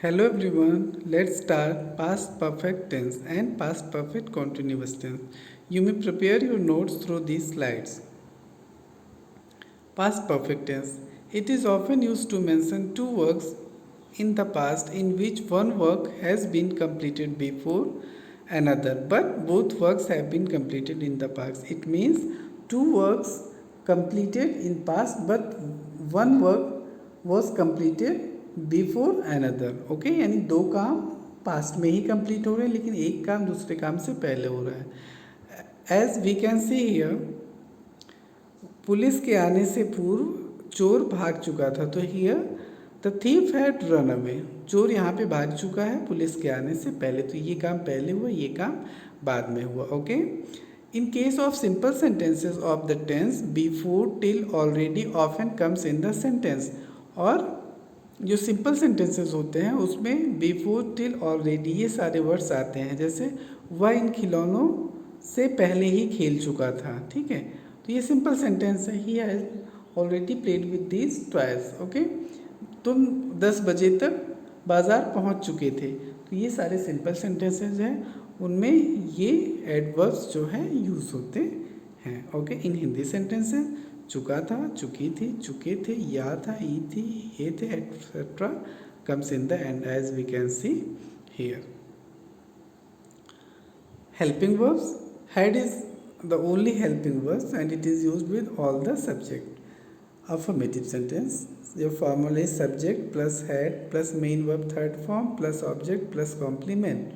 Hello everyone, let's start past perfect tense and past perfect continuous tense. You may prepare your notes through these slides. Past perfect tense. It is often used to mention two works in the past in which one work has been completed before another, but both works have been completed in the past. It means two works completed in past, but one work was completed before another. Okay, यानी दो काम past में ही complete हो रहे हैं लेकिन एक काम दूसरे काम से पहले हो रहा है. As we can see here, police के आने से पूर्व चोर भाग चुका था. तो here the thief had run away. चोर यहाँ पे भाग चुका है पुलिस के आने से पहले. तो ये काम पहले हुआ, ये काम बाद में हुआ. Okay, in case of simple sentences of the tense before till already often comes in the sentence. और जो सिंपल सेंटेंसेस होते हैं उसमें बिफोर टिल ऑलरेडी ये सारे वर्ड्स आते हैं. जैसे वह इन खिलौनों से पहले ही खेल चुका था. ठीक है, तो ये सिंपल सेंटेंस है. He has already played with these toys. Okay, तुम 10 बजे तक बाज़ार पहुंच चुके थे. तो ये सारे सिंपल सेंटेंसेस हैं, उनमें ये एडवर्ब्स जो है यूज़ होते हैं. ओके, इन हिंदी सेंटेंसेस चुका था, चुकी थी, चुके थे, या था, ई थी, ये थे, etcetera comes in the end as we can see here. Helping verbs. Had is the only helping verbs and it is used with all the subject. Affirmative sentence. Your formula is subject plus had plus main verb third form plus object plus complement.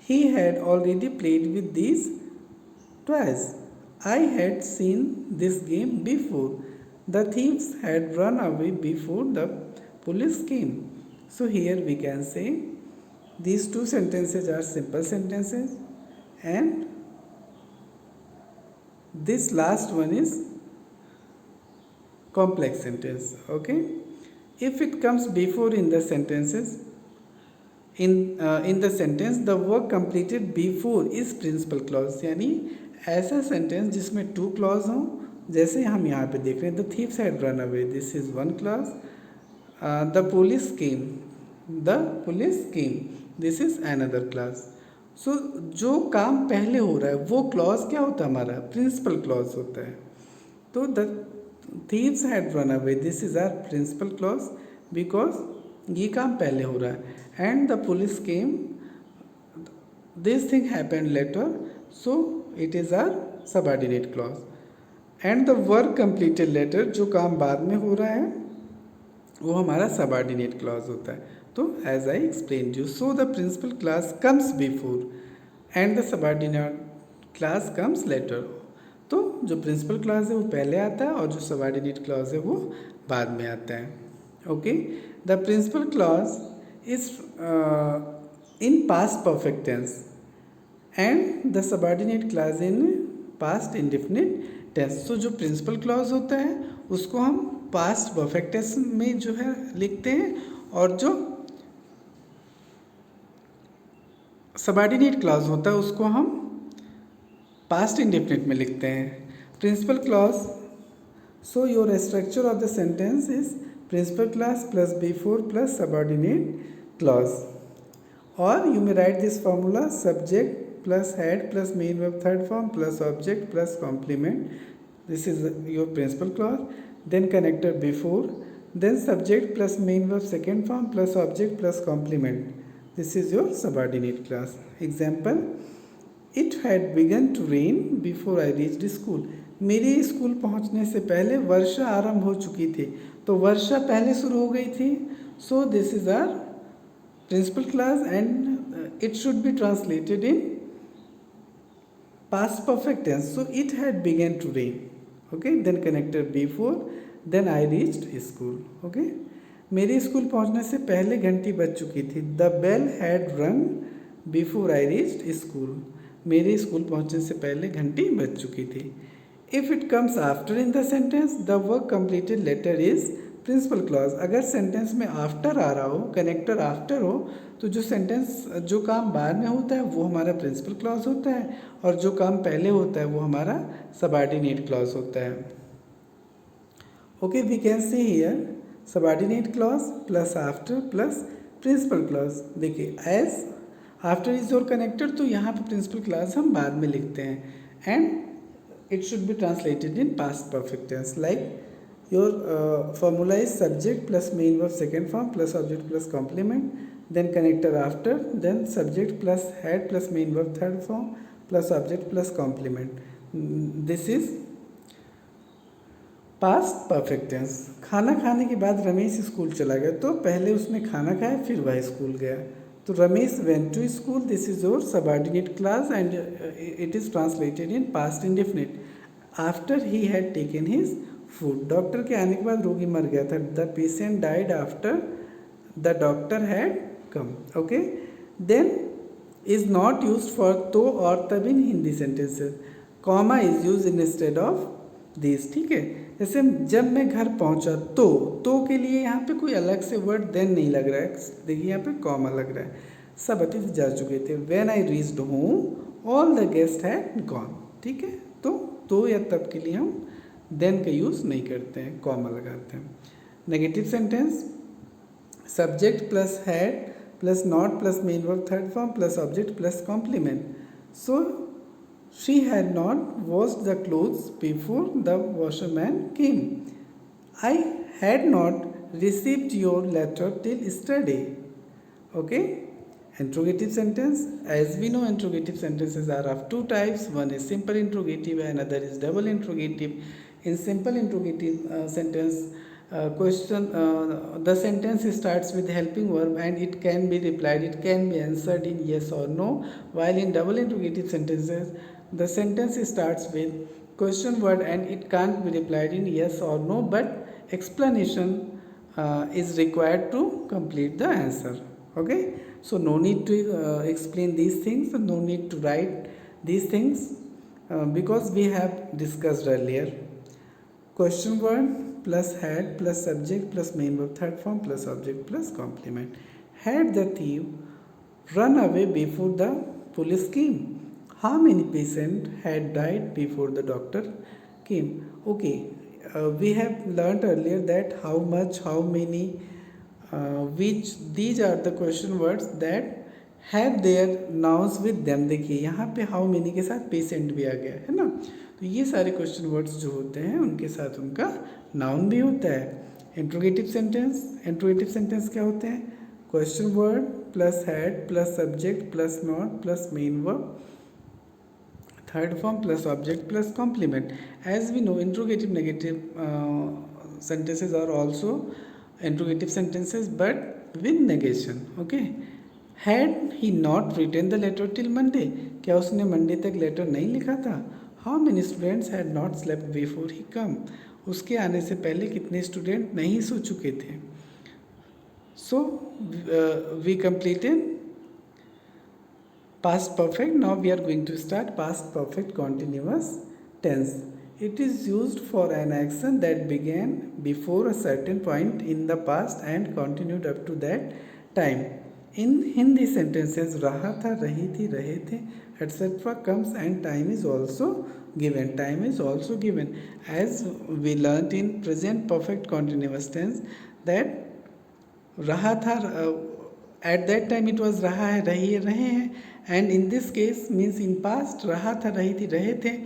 He had already played with these twice. I had seen this game before. The thieves had run away before the police came. So here we can say these two sentences are simple sentences and this last one is complex sentence. Okay, if it comes before in the sentences, in the sentence the work completed before is principal clause. यानी ऐसा sentence जिसमें two clause हों, जैसे हम यहाँ पे देख रहे हैं the thieves had run away, this is one clause. The police came, this is another clause. So जो काम पहले हो रहा है वो क्लॉज क्या होता है हमारा? प्रिंसिपल क्लॉज होता है. तो the thieves had run away, this is our principal clause because ये काम पहले हो रहा है. And the police came, this thing happened later, so it is our subordinate clause. And the work completed later, जो काम बाद में हो रहा है वो हमारा subordinate clause होता है. तो as I explained you, so the principal clause comes before and the subordinate clause comes later. तो जो principal clause है वो पहले आता है और जो subordinate clause है वो बाद में आता है. Okay, the principal clause is in past perfect tense and the subordinate clause in past indefinite tense. So जो principal clause होता है उसको हम past perfect tense में जो है लिखते हैं और जो subordinate clause होता है उसको हम past indefinite में लिखते हैं. Principal clause, so your structure of the sentence is principal clause plus before plus subordinate clause. Or you may write this formula: subject plus had plus main verb third form plus object plus complement. This is your principal clause. Then connector before, then subject plus main verb second form plus object plus complement. This is your subordinate clause. Example: it had begun to rain before I reached school. मेरे school पहुंचने से पहले वर्षा आरंभ हो चुकी थी. तो वर्षा पहले शुरू हो गई थी. So this is our principal clause and it should be translated in past perfect tense. So it had begun to rain. Okay, then connector before, then I reached school. Okay, मेरे स्कूल पहुंचने से पहले घंटी बज चुकी थी. The bell had rung before I reached school. मेरे school पहुंचने से पहले घंटी बज चुकी थी. If it comes after in the sentence, the work completed later is principal clause. अगर सेंटेंस में आफ्टर आ रहा हो, कनेक्टर आफ्टर हो, तो जो सेंटेंस जो काम बाद में होता है वो हमारा प्रिंसिपल क्लॉज होता है और जो काम पहले होता है वो हमारा सबऑर्डिनेट क्लॉज होता है. Okay, we can see here subordinate clause plus after plus principal clause देखिए एज आफ्टर इज और कनेक्टेड, तो यहाँ पे प्रिंसिपल क्लॉज हम बाद में लिखते हैं and it should be translated in past perfect tense like your formula is subject plus main verb second form plus object plus complement then connector after, then subject plus head plus main verb third form plus object plus complement. This is past perfect tense. खाना खाने के बाद Ramesh school चला गया, तो पहले उसने खाना खाया फिर वह स्कूल गया, तो Ramesh went to school. This is your subordinate clause and it is translated in past indefinite. After he had taken his food. Doctor के आने के बाद रोगी मर गया था. The patient died after the doctor had come. Okay, then is not used for तो और तब in Hindi sentences. comma is used instead of this. ठीक है, जैसे जब मैं घर पहुंचा तो के लिए यहाँ पे कोई अलग से वर्ड देन नहीं लग रहा है, देखिए यहाँ पे कॉमा लग रहा है. सब अतिथि जा चुके थे. when I reached home all the guests had gone. ठीक है, तो या तब के लिए हम देन का यूज़ नहीं करते हैं, कॉमा लगाते हैं. Negative sentence subject plus had plus not plus main verb third form plus object plus complement. So she had not washed the clothes before the washerman came. I had not received your letter till yesterday. Okay, interrogative sentence. As we know, interrogative sentences are of two types. One is simple interrogative and another is double interrogative. In simple interrogative sentence, the sentence starts with helping verb and it can be replied, it can be answered in yes or no, while in double interrogative sentences the sentence starts with question word and it can't be replied in yes or no, but explanation is required to complete the answer. Okay, so no need to explain these things, no need to write these things because we have discussed earlier. Question word plus had plus subject plus main verb third form plus object plus complement. Had the thief run away before the police came? How many patients had died before the doctor came? Okay, we have learnt earlier that how much, how many, which, these are the question words that have their nouns with them. देखिए यहाँ पे how many के साथ patient भी आ गया है ना, तो ये सारे क्वेश्चन वर्ड्स जो होते हैं उनके साथ उनका नाउन भी होता है. इंट्रोगेटिव सेंटेंस क्या होते हैं? Question word plus had plus subject plus not plus main verb third form plus object plus complement. As we know, interrogative negative sentences are also interrogative sentences but with negation. Okay, had he not written the letter till Monday? क्या उसने Monday तक letter नहीं लिखा था? How many students had not slept before he come? उसके आने से पहले कितने स्टूडेंट नहीं सो चुके थे? So we completed past perfect. Now we are going to start past perfect continuous tense. It is used for an action that began before a certain point in the past and continued up to that time. In Hindi sentences, रहा था, रही थी, रहे थे, etc. comes and time is also given. Time is also given. As we learnt in present perfect continuous tense that रहा था, at that time it was रहा है, रही है, रहे हैं, and in this case means in past रहा था, रही थी, रहे थे,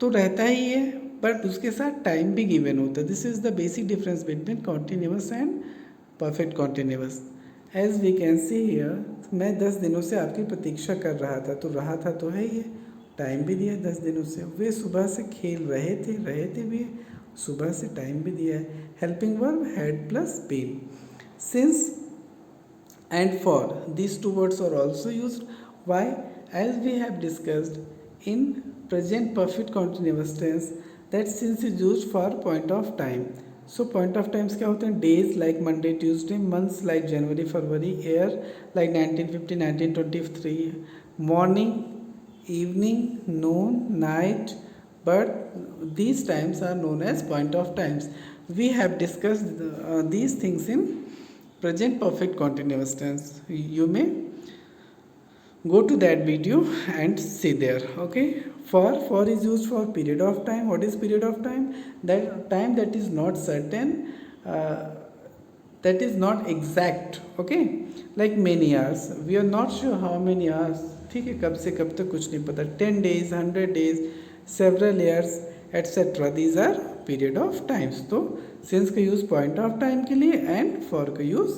तो रहता ही है बट उसके साथ टाइम भी गिवन होता है. This is the basic difference between continuous and perfect continuous. As we can see here, मैं 10 दिनों से आपकी प्रतीक्षा कर रहा था, तो रहा था तो है ही है, टाइम भी दिया है 10 दिनों से. वे सुबह से खेल रहे थे भी, सुबह से टाइम भी दिया है. Helping verb had plus been. Since and for, these two words are also used. Why? As we have discussed in present perfect continuous tense that since is used for point of time. So point of times क्या होते हैं? Days like Monday, Tuesday, months like January, February, year like 1950, 1923, morning, evening, noon, night, but these times are known as point of times. We have discussed these things in present perfect continuous tense. You may go to that video and see there. Okay, for is used for period of time. What is period of time? That time that is not certain that is not exact. Okay, like many hours, we are not sure how many hours. ठीक है, कब से कब तक कुछ नहीं पता. 10 days, 100 days, several years, etc. These are period of times. तो since का यूज़ point of time के लिए and for का यूज़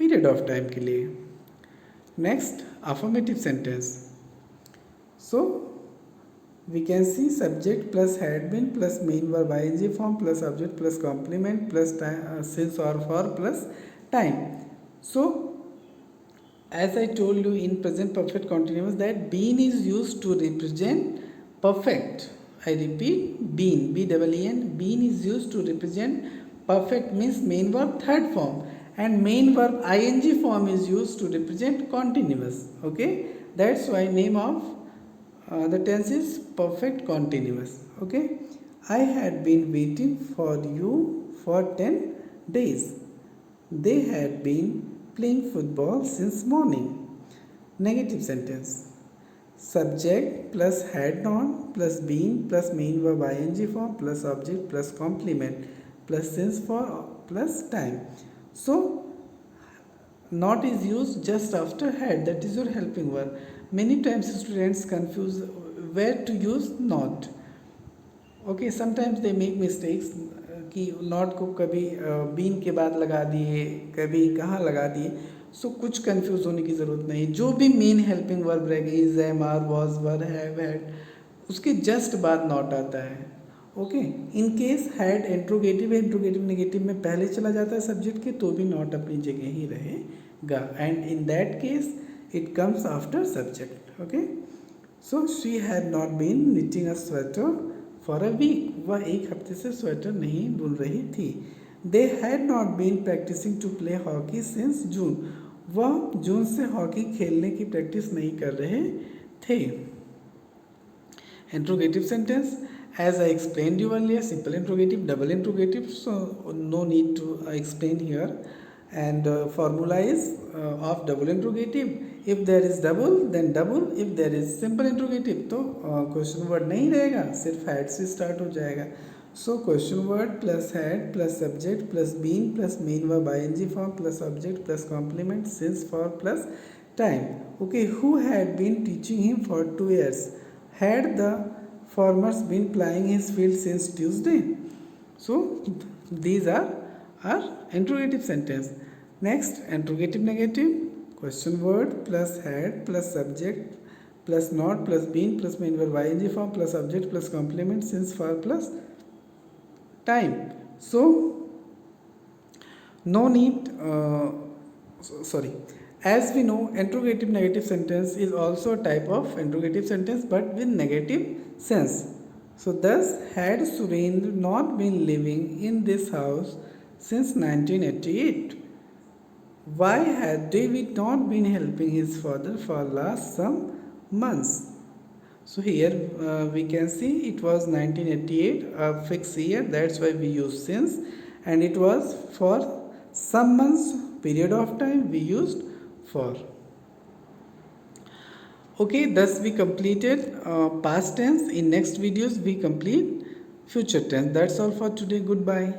period of time के लिए. Next, affirmative sentence. So we can see subject plus had been plus main verb ing form plus object plus complement plus time, since or for plus time. So as I told you in present perfect continuous that been is used to represent perfect. I repeat, been, B-E-E-N, been is used to represent perfect, means main verb third form, and main verb ing form is used to represent continuous. Okay, that's why name of the tense is perfect continuous. Okay, I had been waiting for you for 10 days. They had been playing football since morning. Negative sentence. Subject plus had not plus been plus main verb ing form plus object plus complement plus since for plus time. So not is used just after had, that is your helping verb. Many times students confuse where to use not. Okay, sometimes they make mistakes कि not को कभी been के बाद लगा दिए, कभी कहाँ लगा दिए. सो कुछ कंफ्यूज होने की ज़रूरत नहीं. जो भी मेन हेल्पिंग वर्ब रहेगी, is, am, are, was, were, have, had, उसके जस्ट बाद नॉट आता है. Okay, in case had interrogative है, इंट्रोगेटिव नेगेटिव में पहले चला जाता है सब्जेक्ट के, तो भी नॉट अपनी जगह ही रहेगा. And in that case it comes after subject. Okay, so she had not been knitting a sweater for a week. वह एक हफ्ते से स्वेटर नहीं बुन रही थी. They had not been practising to play hockey since June. वह जून से हॉकी खेलने की प्रैक्टिस नहीं कर रहे थे. Interrogative sentence, as I explained you earlier, simple interrogative, double interrogative, so no need to explain here. And formula is of double interrogative. If there is double, then double. If there is simple interrogative, तो question word नहीं रहेगा, सिर्फ had से start हो जाएगा. So question word plus had plus subject plus been plus main verb ing form plus object plus complement since for plus time. Okay, who had been teaching him for 2 years? Had the farmer's been plying his field since Tuesday? So these are our interrogative sentence. Next, interrogative negative. Question word plus had plus subject plus not plus been plus main verb ing form plus object plus complement since for plus time. So no need sorry, as we know, interrogative negative sentence is also a type of interrogative sentence but with negative sense. So thus, had Surendra not been living in this house since 1988? Why had David not been helping his father for last some months? So here we can see it was 1988, a fixed year, that's why we use since, and it was for some months, period of time we used for. Okay, thus we completed past tense. In next videos we complete future tense. That's all for today. Goodbye.